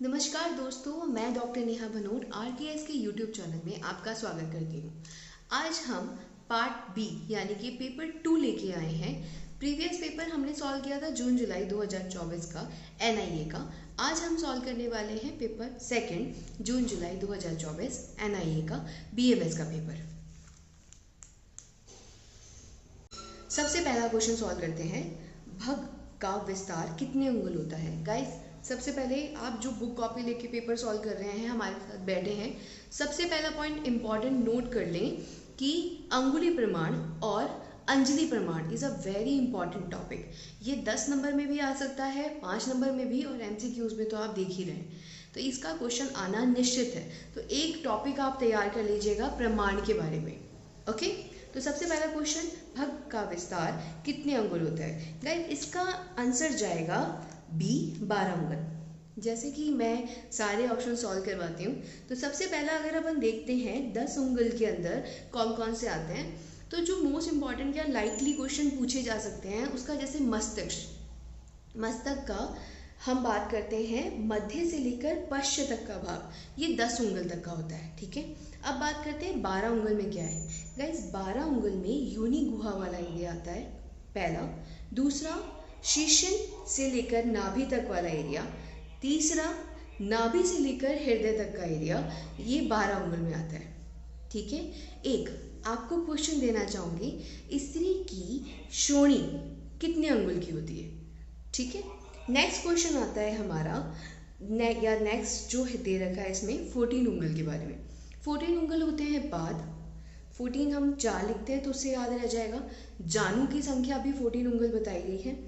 नमस्कार दोस्तों, मैं डॉक्टर नेहा भनोट RKS के यूट्यूब चैनल में आपका स्वागत करती हूँ। आज हम पार्ट बी यानी कि पेपर 2 लेके आए हैं। प्रीवियस पेपर हमने सॉल्व किया था जून जुलाई 2024 का NIA का। आज हम सॉल्व करने वाले हैं पेपर सेकंड जून जुलाई 2024 NIA का BMS का पेपर। सबसे पहला क्वेश्चन सॉल्व करते हैं। भग का विस्तार कितने अंगुल होता है? गाइस, सबसे पहले आप जो बुक कॉपी लेके पेपर सॉल्व कर रहे हैं, हमारे साथ बैठे हैं, सबसे पहला पॉइंट इंपॉर्टेंट नोट कर लें कि अंगुली प्रमाण और अंजलि प्रमाण is a very important topic. ये 10 नंबर में भी आ सकता है, 5 नंबर में भी, और MCQs में तो आप देख ही रहे हैं, तो इसका क्वेश्चन आना निश्चित है। तो एक टॉपिक आप तैयार कर लीजिएगा प्रमाण के बारे में। ओके, तो सबसे पहला क्वेश्चन, भग का विस्तार कितने अंगुल होता है? गाइस, इसका आंसर जाएगा बी, 12 अंगुल। जैसे कि मैं सारे ऑप्शन सॉल्व करवाती हूँ, तो सबसे पहला अगर अपन देखते हैं 10 अंगुल के अंदर कौन कौन से आते हैं, तो जो मोस्ट इंपॉर्टेंट या लाइकली क्वेश्चन पूछे जा सकते हैं उसका, जैसे मस्तक का हम बात करते हैं मध्य से लेकर पश्च तक का भाग, ये 10 उंगल तक का होता है। ठीक है, अब बात करते हैं 12 उंगल में क्या है। गाइस, 12 उंगल में योनि गुहा वाला एरिया आता है, पहला। दूसरा, शीर्षन से लेकर नाभि तक वाला एरिया। तीसरा, नाभि से लेकर हृदय तक का एरिया, ये 12 उंगल में आता है। ठीक है, एक आपको क्वेश्चन देना चाहूँगी, स्त्री की श्रोणि कितने अंगुल की होती है? ठीक है, नेक्स्ट क्वेश्चन आता है हमारा, नेक्स्ट जो दे रखा है इसमें 14 उंगल के बारे में। 14 उंगल होते हैं पाद। 14 हम 4 लिखते हैं तो उससे याद रह जाएगा। जानू की संख्या भी 14 उंगल बताई गई है।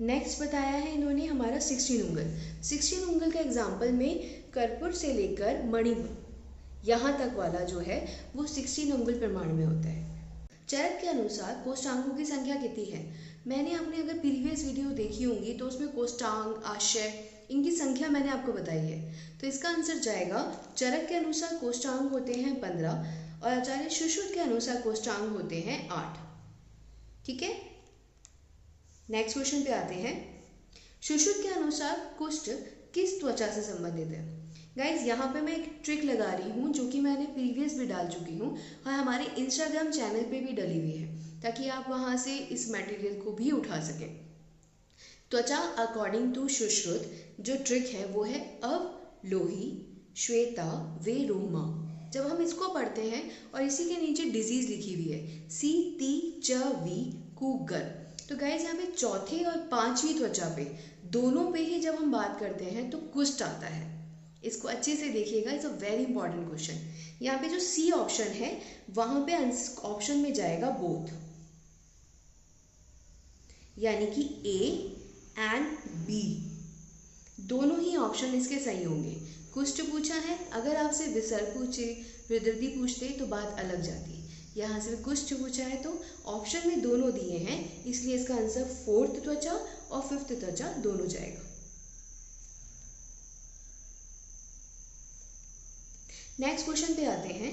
नेक्स्ट बताया है इन्होंने हमारा 16 उंगल। 16 उंगल का एग्जाम्पल में कर्पूर से लेकर मणिपुर यहाँ तक वाला जो है वो 16 उंगल प्रमाण में होता है। चरक के अनुसार कोष्ठांगों की संख्या कितनी है? मैंने अपने अगर प्रीवियस वीडियो देखी होंगी तो उसमें कोष्ठांग, आशय, इनकी संख्या मैंने आपको बताई है। तो इसका आंसर जाएगा, चरक के अनुसार कोष्ठांग होते हैं 15 और आचार्य सुश्रुत के अनुसार कोष्ठांग होते हैं 8। ठीक है, नेक्स्ट क्वेश्चन पे आते हैं। सुश्रुत के अनुसार कुष्ठ किस त्वचा से संबंधित है? गाइज, यहाँ पे मैं एक ट्रिक लगा रही हूँ जो कि मैंने प्रीवियस भी डाल चुकी हूँ और हमारे इंस्टाग्राम चैनल पे भी डली हुई है, ताकि आप वहाँ से इस मटेरियल को भी उठा सकें। त्वचा अकॉर्डिंग टू सुश्रुत जो ट्रिक है वो है अवलोही, श्वेता, वे रोमा। जब हम इसको पढ़ते हैं और इसी के नीचे डिजीज लिखी हुई है, CTCV कुगर, तो गाइज यहाँ पे चौथे और 5वीं त्वचा पे दोनों पे ही जब हम बात करते हैं तो कुष्ठ आता है। इसको अच्छे से देखिएगा, it's a very important question. यहाँ पे जो C ऑप्शन है वहां पे ऑप्शन में जाएगा बोथ, यानी कि A एंड B दोनों ही ऑप्शन इसके सही होंगे। कुष्ठ पूछा है, अगर आपसे विसर्ग पूछे, विदृति पूछते तो बात अलग जाती। यहाँ से कुष्ठ पूछा है तो ऑप्शन में दोनों दिए हैं, इसलिए इसका आंसर 4th त्वचा और 5th त्वचा दोनों जाएगा। नेक्स्ट क्वेश्चन पे आते हैं।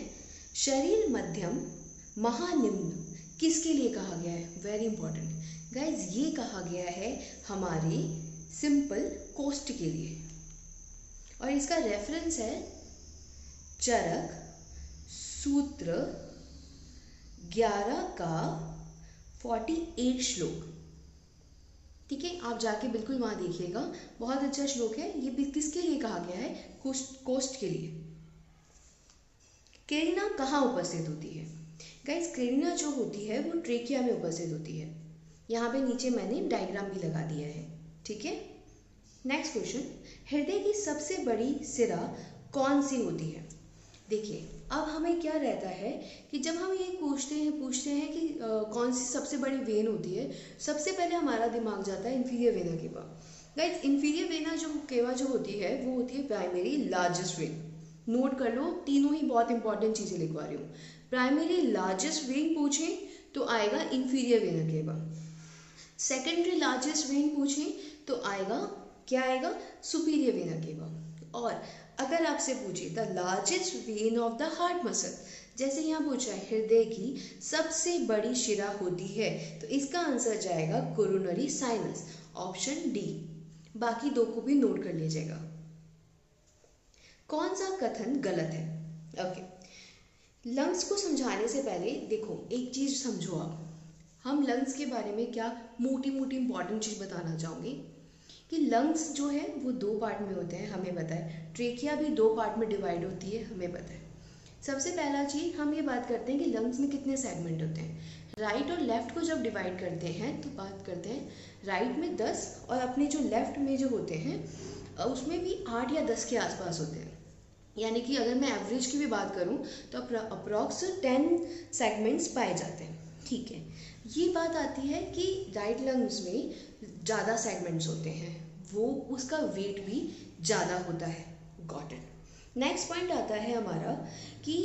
शरीर मध्यम महानिम्न किसके लिए कहा गया है? वेरी इंपॉर्टेंट गाइज, ये कहा गया है हमारे सिंपल कोष्ठ के लिए, और इसका रेफरेंस है चरक सूत्र 11 का 48 श्लोक। ठीक है, आप जाके बिल्कुल वहाँ देखिएगा, बहुत अच्छा श्लोक है। ये भी किसके लिए कहा गया है? कोष्ठ के लिए। क्रेनिना कहाँ उपस्थित होती है? गाइस, क्रेनिना जो होती है वो ट्रेकिया में उपस्थित होती है। यहाँ पे नीचे मैंने डायग्राम भी लगा दिया है। ठीक है, नेक्स्ट क्वेश्चन, हृदय की सबसे बड़ी सिरा कौन सी होती है? देखिए, अब हमें क्या रहता है कि जब हम ये पूछते हैं कि कौन सी सबसे बड़ी वेन होती है, सबसे पहले हमारा दिमाग जाता है inferior vena cava. Guys, inferior vena जो केवा जो होती है वो होती है प्राइमरी लार्जेस्ट वेन। नोट कर लो, तीनों ही बहुत इंपॉर्टेंट चीज़ें लिखवा रही हूँ। प्राइमरी लार्जेस्ट वेन पूछें तो आएगा inferior vena cava. Secondary largest when पूछें तो आएगा, क्या आएगा? Superior vena cava. और अगर आपसे पूछे the largest when of the heart muscle, जैसे यहाँ पूछा है हृदय की सबसे बड़ी शिरा होती है, तो इसका आंसर जाएगा कोरोनरी साइनस, ऑप्शन डी। बाकी दो को भी नोट कर लीजिएगा। कौन सा कथन गलत है? ओके, लंग्स को समझाने से पहले देखो एक चीज़ समझो आप। हम लंग्स के बारे में क्या मोटी मोटी इंपॉर्टेंट चीज़ बताना चाहूँगी कि लंग्स जो है वो 2 पार्ट में होते हैं, हमें पता है। ट्रेकिया भी 2 पार्ट में डिवाइड होती है, हमें पता है। सबसे पहला चीज़ हम ये बात करते हैं कि लंग्स में कितने सेगमेंट होते हैं। राइट और लेफ्ट को जब डिवाइड करते हैं तो बात करते हैं राइट में 10 और अपने जो लेफ्ट में जो होते हैं उसमें भी 8 या 10 के आसपास होते हैं। यानी कि अगर मैं एवरेज की भी बात करूं तो अप्रॉक्स 10 सेगमेंट्स पाए जाते हैं। ठीक है, ये बात आती है कि राइट लंग्स में ज़्यादा सेगमेंट्स होते हैं, वो उसका वेट भी ज़्यादा होता है। Got it. नेक्स्ट पॉइंट आता है हमारा कि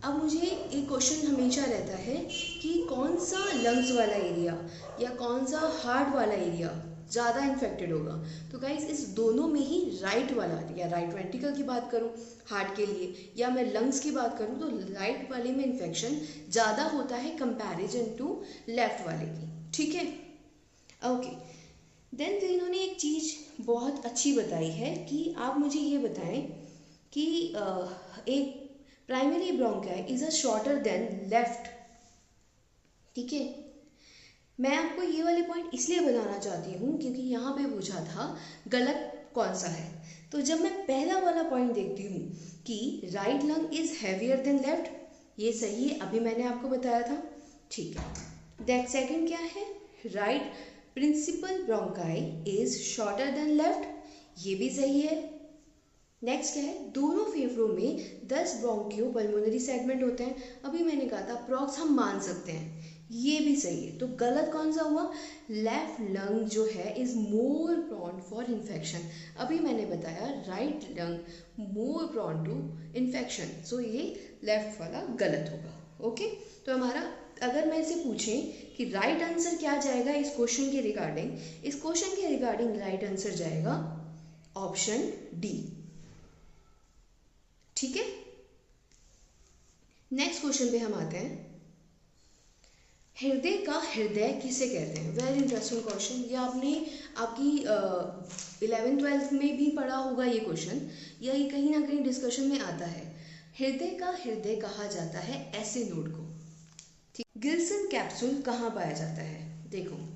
अब मुझे एक क्वेश्चन हमेशा रहता है कि कौन सा लंग्स वाला एरिया या कौन सा हार्ट वाला एरिया ज़्यादा इन्फेक्टेड होगा। तो गाइस इस दोनों में ही राइट वाला या राइट वेंट्रिकल की बात करूँ हार्ट के लिए या मैं लंग्स की बात करूँ तो राइट वाले में इन्फेक्शन ज़्यादा होता है कंपैरिजन टू लेफ्ट वाले की। ठीक है, ओके। देन फिर इन्होंने एक चीज़ बहुत अच्छी बताई है कि आप मुझे ये बताएं कि एक primary bronchi is a shorter than left. ठीक है, मैं आपको ये वाले पॉइंट इसलिए बताना चाहती हूँ क्योंकि यहाँ पे पूछा था गलत कौन सा है। तो जब मैं पहला वाला पॉइंट देखती हूँ कि right lung is heavier than left, ये सही है, अभी मैंने आपको बताया था। ठीक है, दैट सेकंड क्या है, right principal bronchi is shorter than left, ये भी सही है। नेक्स्ट क्या है, दोनों फेफड़ों में 10 ब्रोंकियो पल्मोनरी सेगमेंट होते हैं, अभी मैंने कहा था अप्रॉक्स हम मान सकते हैं, ये भी सही है। तो गलत कौन सा हुआ, लेफ्ट लंग जो है is more prone for infection, अभी मैंने बताया right lung more prone to infection, so ये लेफ्ट वाला गलत होगा। ओके, तो हमारा अगर मैं इसे पूछें कि राइट आंसर क्या जाएगा इस क्वेश्चन के रिगार्डिंग, इस क्वेश्चन के रिगार्डिंग राइट आंसर जाएगा ऑप्शन डी। ठीक है, नेक्स्ट क्वेश्चन पे हम आते हैं, हृदय का हृदय किसे कहते हैं। वेरी इंटरेस्टिंग क्वेश्चन, ये आपने आपकी 11th-12th में भी पढ़ा होगा ये क्वेश्चन, या ये कहीं ना कहीं डिस्कशन में आता है। हृदय का हृदय कहा जाता है ऐसे नोड को। ठीक, गिल्सन कैप्सूल कहाँ पाया जाता है। देखो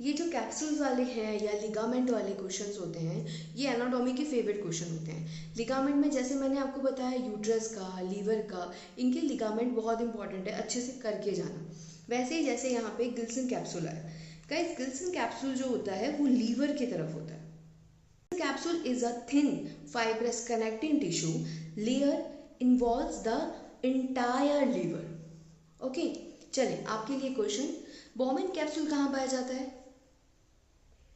ये जो कैप्सूल्स वाले हैं या लिगामेंट वाले क्वेश्चंस होते हैं, ये एनाटॉमी के फेवरेट क्वेश्चन होते हैं। लिगामेंट में जैसे मैंने आपको बताया यूट्रस का, लीवर का, इनके लिगामेंट बहुत इंपॉर्टेंट है, अच्छे से करके जाना। वैसे ही जैसे यहाँ पे गिल्सन कैप्सूल है, गाइस गिल्सन कैप्सूल जो होता है वो लीवर की तरफ होता है। Capsule is a thin fibrous connecting tissue layer involves the entire liver. Okay, चले आपके लिए क्वेश्चन, बॉमेन कैप्सूल कहाँ पाया जाता है।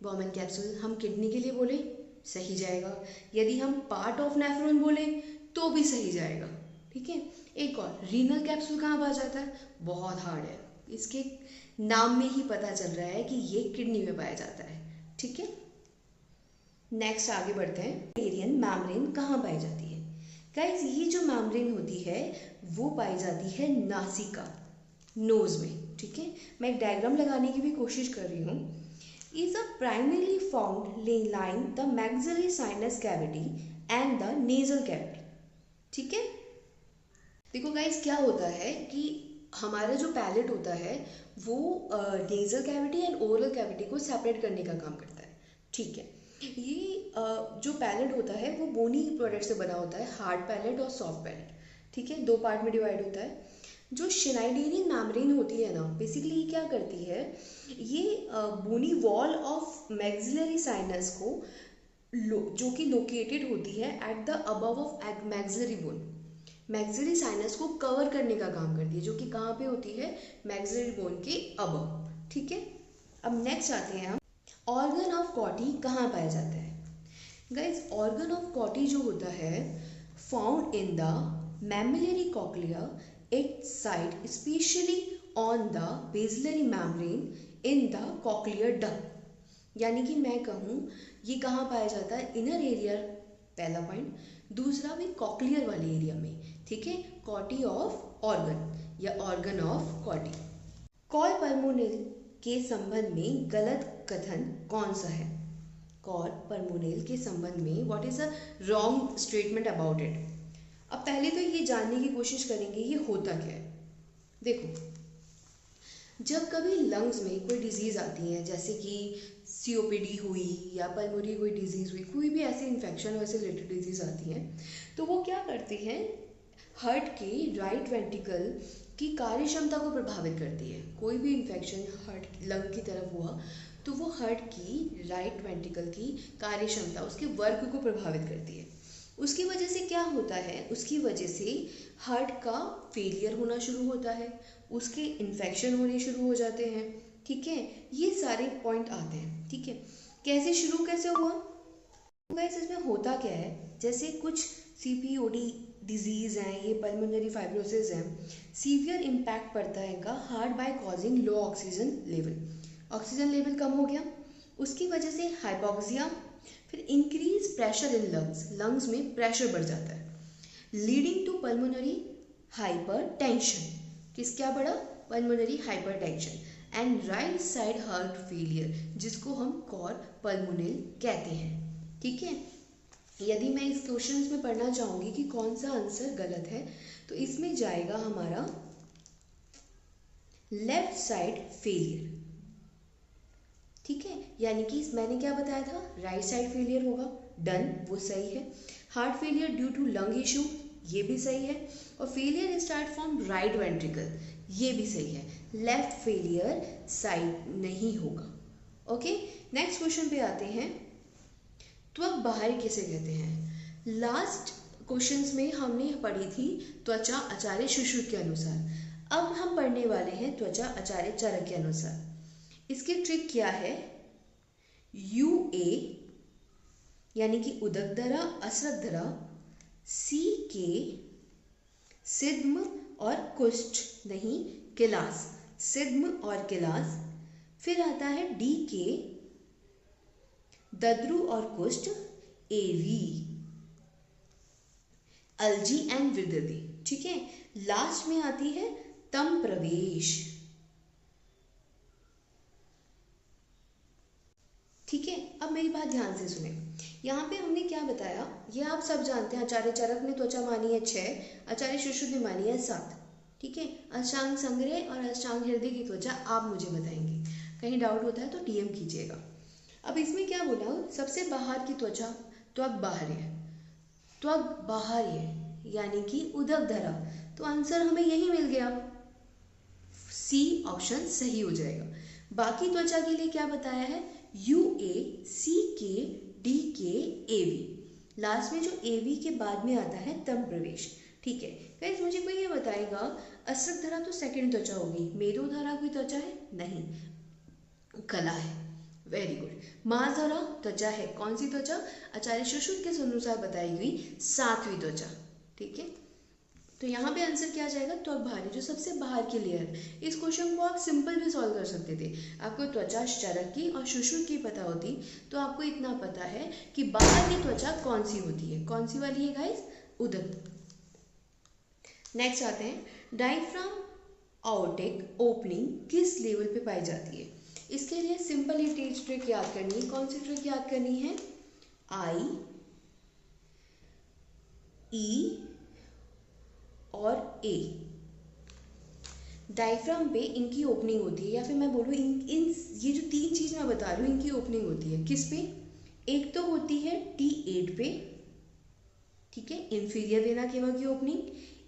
बॉमेन कैप्सूल हम किडनी के लिए बोले सही जाएगा, यदि हम पार्ट ऑफ नेफ्रॉन बोले तो भी सही जाएगा। ठीक है, एक और रीनल कैप्सूल कहाँ पाया जाता है, बहुत हार्ड है, इसके नाम में ही पता चल रहा है कि ये किडनी में पाया जाता है। ठीक है, नेक्स्ट आगे बढ़ते हैं, एरियन मैम्ब्रेन कहाँ पाई जाती है। गाइस ये जो मैम्ब्रेन होती है वो पाई जाती है नासिका, नोज में। ठीक है, मैं एक डायग्राम लगाने की भी कोशिश कर रही हूँ। is a primarily found line the maxillary sinus cavity and the nasal cavity। ठीक है, देखो गाइस क्या होता है कि हमारा जो पैलेट होता है वो nasal cavity and oral cavity को सेपरेट करने का काम करता है। ठीक है, ये जो पैलेट होता है वो बोनी प्रोडक्ट से बना होता है, हार्ड पैलेट और सॉफ्ट पैलेट। ठीक है, 2 पार्ट में डिवाइड होता है। जो शिनाइडेरियन मैम्ब्रेन होती है ना, बेसिकली क्या करती है, ये बोनी वॉल ऑफ मैक्सिलरी साइनस को जो कि लोकेटेड होती है at the above of maxillary bone, maxillary sinus को कवर करने का काम करती है, जो कि कहाँ पे होती है, मैक्सिलरी बोन के अबव। ठीक है, अब नेक्स्ट आते हैं हम, ऑर्गन ऑफ कॉटी कहाँ पाया जाता है। गाइज ऑर्गन ऑफ कॉटी जो होता है found in the mammillary cochlea, its site especially on the basilar membrane in the cochlear duct। यानी कि मैं कहूँ ये कहाँ पाया जाता है, इनर एरिया, पहला पॉइंट। दूसरा भी कॉक्लियर वाले एरिया में। ठीक है, कॉटी ऑफ ऑर्गन या ऑर्गन ऑफ कॉटी। कॉल पल्मोनरी के संबंध में गलत कथन कौन सा है। कॉर पल्मोनेल के संबंध में what is a wrong statement about it. अब पहले तो ये जानने की कोशिश करेंगे ये होता क्या है। देखो, जब कभी लंग्स में कोई डिजीज आती है, जैसे कि सीओपीडी हुई या पल्मोनरी कोई डिजीज हुई, कोई भी ऐसे इन्फेक्शन और ऐसे रिलेटेड डिजीज आती है, तो वो क्या करते हैं, हार्ट के राइट वेंट्रिकल की कार्य क्षमता को प्रभावित करती है। कोई भी इन्फेक्शन हार्ट लंग की तरफ हुआ तो वो हार्ट की राइट वेंट्रिकल की कार्य क्षमता, उसके वर्क को प्रभावित करती है। उसकी वजह से क्या होता है, उसकी वजह से हार्ट का फेलियर होना शुरू होता है, उसके इन्फेक्शन होने शुरू हो जाते हैं। ठीक है, ये सारे पॉइंट आते हैं। ठीक है, कैसे शुरू कैसे हुआ गाइस, इसमें होता क्या है, जैसे कुछ सीपीओडी डिजीज़ हैं, ये पल्मोनरी फाइब्रोसिस हैं, सीवियर इम्पैक्ट पड़ता है इनका heart by causing low oxygen level. Oxygen level कम हो गया, उसकी वजह से हाइपोक्सिया, फिर increase pressure in lungs, lungs में प्रेशर बढ़ जाता है, लीडिंग टू पल्मोनरी हाइपरटेंशन। किस क्या बढ़ा, pulmonary hypertension and right side heart failure, जिसको हम कॉर पल्मोनेल कहते हैं। ठीक है, यदि मैं इस क्वेश्चन में पढ़ना चाहूंगी कि कौन सा आंसर गलत है, तो इसमें जाएगा हमारा लेफ्ट साइड फेलियर। ठीक है, यानी कि मैंने क्या बताया था, राइट साइड फेलियर होगा, डन, वो सही है। Heart failure due to lung issue, ये भी सही है। और failure start from right ventricle, ये भी सही है। लेफ्ट फेलियर साइड नहीं होगा। ओके, नेक्स्ट क्वेश्चन पे आते हैं, त्वक बाहरी किसे कहते हैं। लास्ट क्वेश्चंस में हमने पढ़ी थी त्वचा आचार्य सुश्रुत के अनुसार, अब हम पढ़ने वाले हैं त्वचा आचार्य चरक के अनुसार। इसकी ट्रिक क्या है, यूए यानी कि उदक धरा असरक धरा, सी के सिद्म और कुष्ठ नहीं किलास, सिद्म और किलास, फिर आता है डी के दद्रु और कुष्ठ, एवी अल्जी एंड विदधि। ठीक है, लास्ट में आती है तम प्रवेश। ठीक है, अब मेरी बात ध्यान से सुने, यहाँ पे हमने क्या बताया, ये आप सब जानते हैं, आचार्य चरक ने त्वचा मानी है 6, आचार्य सुश्रुत ने मानी है 7। ठीक है, अष्टांग संग्रह और अष्टांग हृदय की त्वचा आप मुझे बताएंगे, कहीं डाउट होता है तो डीएम कीजिएगा। अब इसमें क्या बोला, सबसे बाहर की त्वचा त्वक बाह्य, त्वक बाह्य यानी कि उदक धरा, तो आंसर हमें यही मिल गया, सी ऑप्शन सही हो जाएगा। बाकी त्वचा के लिए क्या बताया है, यू ए सी के डी के ए वी, लास्ट में जो ए वी के बाद में आता है तम प्रवेश। ठीक है गाइस, मुझे कोई ये बताएगा, असरक धरा तो सेकंड त्वचा होगी, मेरु धरा कोई त्वचा है नहीं, कला है, वेरी गुड। मांस धरा त्वचा है, कौन सी त्वचा, आचार्य सुश्रुत के अनुसार बताई हुई 7वीं त्वचा। ठीक है, तो यहाँ पे आंसर क्या आ जाएगा, त्वक बाहरी, जो सबसे बाहर की लेयर। इस क्वेश्चन को आप सिंपल भी सॉल्व कर सकते थे, आपको त्वचा चरक की और सुश्रुत की पता होती तो आपको इतना पता है कि बाहर की त्वचा कौन सी होती है, कौन सी वाली है गाइस, उदक। नेक्स्ट आते हैं, डायफ्राम आउटेक ओपनिंग किस लेवल पे पाई जाती है। इसके लिए सिंपल ही ट्रिक याद करनी है, कौन सी ट्रिक याद करनी है, आई ई और ए, डायफ्राम पे इनकी ओपनिंग होती है, या फिर मैं बोलूँ इन ये जो 3 चीज़ मैं बता रही हूँ इनकी ओपनिंग होती है, किस पे, एक तो होती है T8 पे, ठीक है, इंफीरियर वेना केवा की ओपनिंग,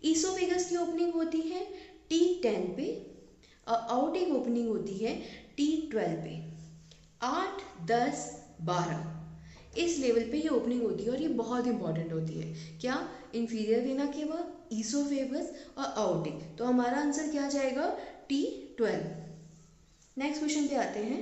ईसोफेगस की ओपनिंग होती है T10 पे, और आउटेक ओपनिंग होती है T12 पे। 8, 10, 12 इस लेवल पे ये ओपनिंग होती है और ये बहुत इंपॉर्टेंट होती है, क्या, इंफीरियर वेना केवा, ईसोफेगस और आउटेक। तो हमारा आंसर क्या जाएगा, T12। नेक्स्ट क्वेश्चन पे आते हैं,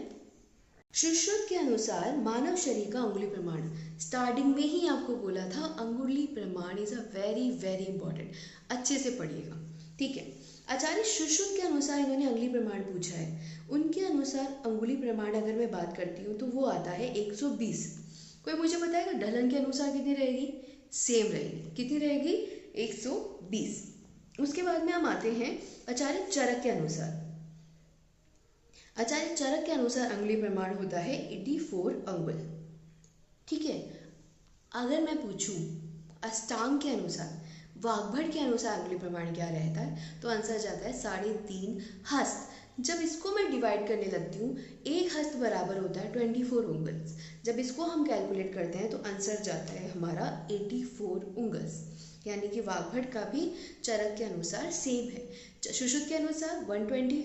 सुश्रुत के अनुसार मानव शरीर का अंगुली प्रमाण, स्टार्टिंग में ही आपको बोला था अंगुली प्रमाण is a very very important, अच्छे से पढ़िएगा। ठीक है, आचार्य सुश्रुत के अनुसार इन्होंने अंगुली प्रमाण पूछा है, उनके अनुसार अंगुली प्रमाण अगर मैं बात करती हूँ तो वो आता है 120। कोई मुझे बताएगा ढलन के अनुसार कितनी रहेगी, सेम रहेगी, कितनी रहेगी, 120। उसके बाद में हम आते हैं आचार्य चरक के अनुसार, आचार्य चरक के अनुसार अंगुली प्रमाण होता है 84 अंगुल। ठीक है। अगर मैं पूछूं अष्टांग के अनुसार, वाग्भट के अनुसार अंगुली प्रमाण क्या रहता है, तो आंसर जाता है 3.5 हस्त। जब इसको मैं डिवाइड करने लगती हूँ, एक हस्त बराबर होता है 24 उंगल्स। जब इसको हम कैलकुलेट करते हैं तो आंसर जाता है हमारा 84 उंगल्स। यानी कि वाग्भट का भी चरक के अनुसार सेम है। सुश्रुत के अनुसार 120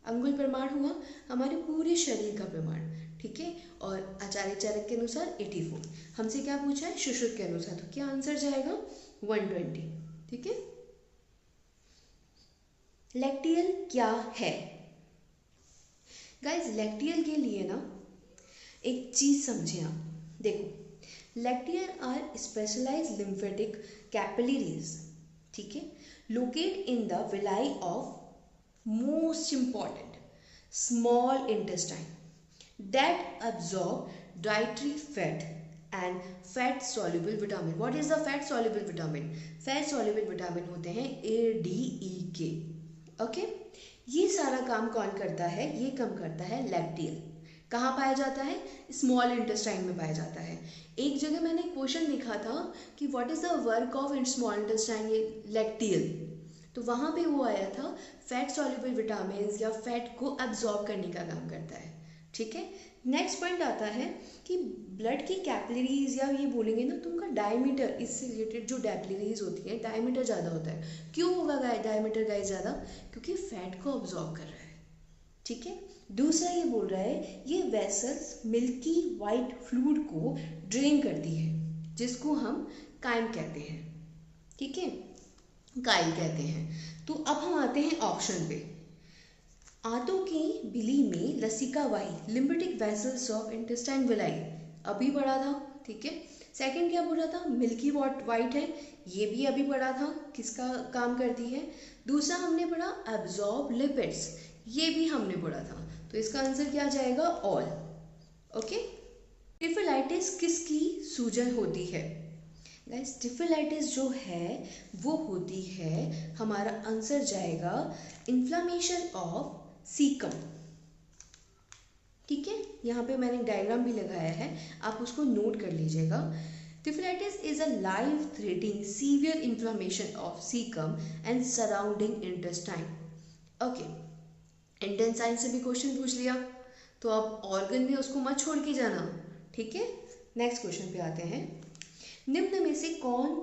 अंगुल प्रमाण हुआ हमारे पूरे शरीर का प्रमाण, ठीक है। और आचार्य चरक के अनुसार 84। हमसे क्या पूछा है, सुश्रुत के अनुसार, तो क्या आंसर जाएगा 120, ठीक है। लैक्टियल क्या है गाइज? लैक्टियल के लिए ना एक चीज समझे आप, देखो lacteal are specialized lymphatic capillaries, ठीक है, locate in the villi of most important small intestine that absorb dietary fat and fat soluble vitamin. What is the fat soluble vitamin? Fat soluble vitamin होते हैं ADEK, okay. ये सारा काम कौन करता है? ये काम करता है लैक्टियल। कहाँ पाया जाता है? स्मॉल इंटेस्टाइन में पाया जाता है। एक जगह मैंने क्वेश्चन लिखा था कि what is the work of small intestine, ये लैक्टियल, तो वहाँ पे वो आया था फैट सॉल्युबल विटामिन या फैट को एब्जॉर्ब करने का काम करता है, ठीक है। नेक्स्ट पॉइंट आता है कि ब्लड की कैपिलरीज, या ये बोलेंगे ना तो उनका डायमीटर, इससे रिलेटेड जो कैपिलरीज होती है डायमीटर ज़्यादा होता है। क्यों होगा डायमीटर गाइस ज़्यादा? क्योंकि फैट को ऑब्जॉर्ब कर रहा है, ठीक है। दूसरा ये बोल रहा है ये वेसल्स मिल्की वाइट फ्लूइड को ड्रेन करती है, जिसको हम काइम कहते हैं, ठीक है, काइल कहते हैं। तो अब हम आते हैं ऑप्शन पे। आंतों की बिली में लसिका वाही lymphatic vessels of intestine villi, अभी पढ़ा था, ठीक है। सेकंड क्या बोला था? मिल्की वाइट है, ये भी अभी पढ़ा था, किसका काम करती है। दूसरा हमने पढ़ा एब्जॉर्ब लिपिड्स, ये भी हमने पढ़ा था। तो इसका आंसर क्या जाएगा? All, okay. टिफिलाइटिस किसकी सूजन होती है? गाइस टिफिलाइटिस जो है वो होती है, हमारा आंसर जाएगा इन्फ्लामेशन ऑफ सीकम, ठीक है। यहाँ पे मैंने डायग्राम भी लगाया है, आप उसको नोट कर लीजिएगा। Typhlitis is a life threatening severe inflammation of caecum and surrounding intestine, okay. Indian science से भी क्वेश्चन पूछ लिया, तो आप ऑर्गन में उसको मत छोड़ के जाना, ठीक है। नेक्स्ट क्वेश्चन पे आते हैं। निम्न में से कौन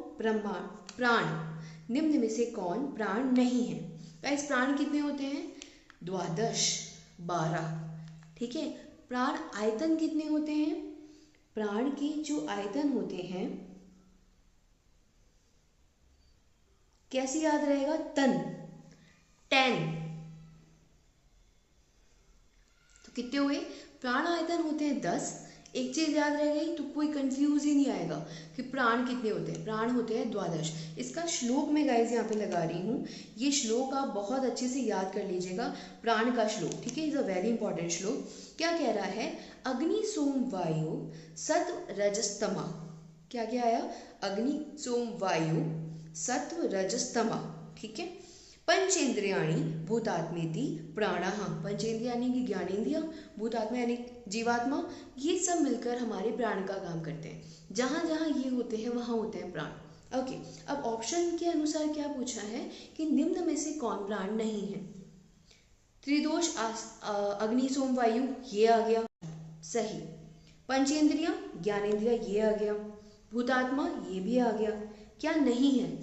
निम्न में से कौन प्राण नहीं है? गाइस प्राण कितने होते हैं? 12, ठीक है। प्राण आयतन कितने होते हैं? प्राण के जो आयतन होते हैं, कैसे याद रहेगा? टन, 10। तो कितने हुए? प्राण आयतन होते हैं 10। एक चीज याद रह गई तो कोई कंफ्यूज ही नहीं आएगा कि प्राण कितने होते हैं। प्राण होते हैं 12। इसका श्लोक मैं गाइस यहाँ पे लगा रही हूँ, ये श्लोक आप बहुत अच्छे से याद कर लीजिएगा, प्राण का श्लोक, ठीक है। इज अ वेरी इंपॉर्टेंट श्लोक। क्या कह रहा है? अग्नि सोम वायु सत्व रजस्तमा, क्या क्या आया? अग्नि सोम वायु सत्व रजस्तमा, ठीक है। पंचेंद्रियाणि भूतात्मेति प्राणः, पंचेंद्रिय यानी कि ज्ञानेंद्रिय, भूतात्मा यानी जीवात्मा, ये सब मिलकर हमारे प्राण का काम करते हैं। जहाँ जहाँ ये होते हैं वहाँ होते हैं प्राण, ओके। अब ऑप्शन के अनुसार क्या पूछा है कि निम्न में से कौन प्राण नहीं है? त्रिदोष अग्नि सोम वायु, ये आ गया सही। पंचेंद्रिय ज्ञानेंद्रिय, ये आ गया। भूतात्मा, ये भी आ गया। क्या नहीं है?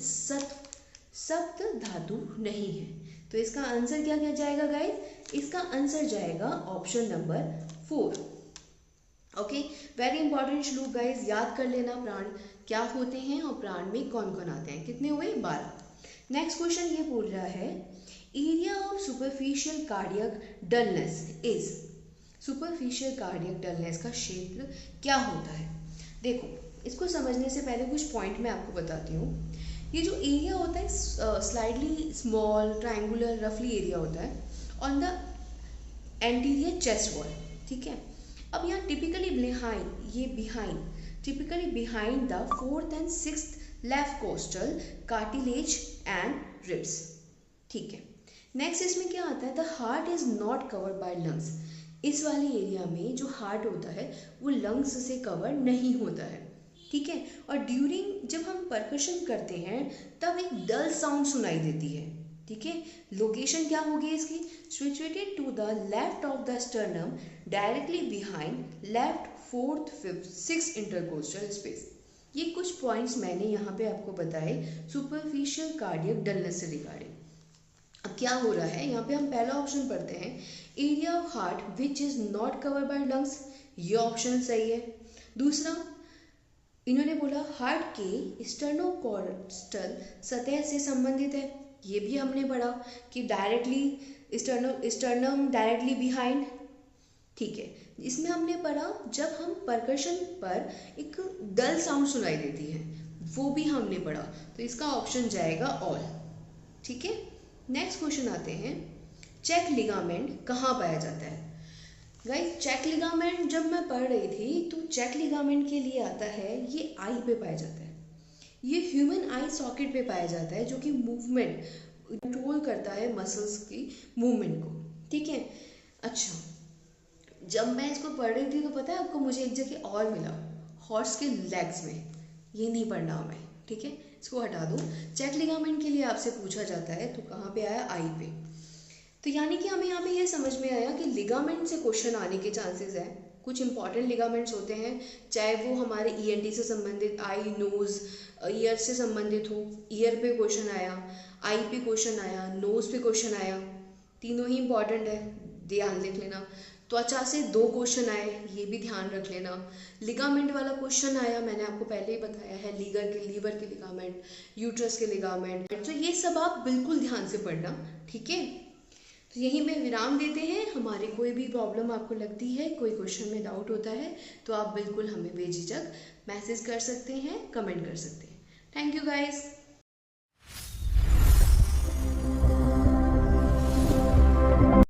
सप्त धातु नहीं है। तो इसका आंसर क्या क्या जाएगा गाइस? इसका आंसर जाएगा option number 4, okay. Very important श्लोक गाइस, याद कर लेना प्राण क्या होते हैं और प्राण में कौन कौन आते हैं। कितने हुए? 12। नेक्स्ट क्वेश्चन ये बोल रहा है area of superficial cardiac dullness is, superficial cardiac dullness का क्षेत्र क्या होता है? देखो इसको समझने से पहले कुछ पॉइंट मैं आपको बताती हूँ। ये जो एरिया होता है स्लाइडली स्मॉल ट्रायंगुलर रफली एरिया होता है on the anterior chest wall, ठीक है। अब यहाँ typically behind the 4th and 6th left costal cartilage and ribs, ठीक है। नेक्स्ट इसमें क्या आता है? The heart is not covered by lungs, इस वाले एरिया में जो हार्ट होता है वो लंग्स से कवर नहीं होता है, ठीक है। और ड्यूरिंग जब हम परकशन करते हैं तब एक डल साउंड सुनाई देती है, ठीक है। लोकेशन क्या होगी इसकी, situated to the left of the sternum directly behind left 4th 5th 6th intercostal space. ये कुछ पॉइंट्स मैंने यहाँ पे आपको बताए सुपरफिशियल कार्डियक डलनेस से रिगार्डिंग। अब क्या हो रहा है, यहाँ पे हम पहला ऑप्शन पढ़ते हैं, area of heart which is not covered by lungs, ये ऑप्शन सही है। दूसरा इन्होंने बोला हार्ट के स्टर्नोकोस्टल सतह से संबंधित है, ये भी हमने पढ़ा कि डायरेक्टली स्टर्नम डायरेक्टली बिहाइंड, ठीक है। इसमें हमने पढ़ा जब हम परकशन पर एक डल साउंड सुनाई देती है, वो भी हमने पढ़ा, तो इसका ऑप्शन जाएगा ऑल, ठीक है। नेक्स्ट क्वेश्चन आते हैं, चेक लिगामेंट कहाँ पाया जाता है। गाइस चेक लिगामेंट जब मैं पढ़ रही थी तो चेक लिगामेंट के लिए आता है, ये आई पे पाया जाता है, ये ह्यूमन आई सॉकेट पे पाया जाता है, जो कि मूवमेंट कंट्रोल करता है मसल्स की मूवमेंट को, ठीक है। अच्छा, जब मैं इसको पढ़ रही थी तो पता है आपको, मुझे एक जगह और मिला, हॉर्स के लेग्स में, ये नहीं पढ़ना हमें, ठीक है, इसको हटा दो। चेक लिगामेंट के लिए आपसे पूछा जाता है तो कहाँ पे आया, आई पे। तो यानी कि हमें यहाँ पे ये समझ में आया कि लिगामेंट से क्वेश्चन आने के चांसेस है। कुछ इंपॉर्टेंट लिगामेंट्स होते हैं, चाहे वो हमारे ईएनटी से संबंधित, आई नोज ईयर से संबंधित हो, ईयर पे क्वेश्चन आया, आई पे क्वेश्चन आया, नोज पे क्वेश्चन आया, तीनों ही इंपॉर्टेंट है, ध्यान लिख लेना। त्वचा से 2 क्वेश्चन आए, ये भी ध्यान रख लेना। लिगामेंट वाला क्वेश्चन आया, मैंने आपको पहले ही बताया है, लीवर के लिगामेंट, यूट्रस के लिगामेंट, तो ये सब आप बिल्कुल ध्यान से पढ़ना, ठीक है। तो यहीं पे विराम देते हैं। हमारी कोई भी प्रॉब्लम आपको लगती है, कोई क्वेश्चन में डाउट होता है, तो आप बिल्कुल हमें बेझिझक मैसेज कर सकते हैं, कमेंट कर सकते हैं। Thank you guys.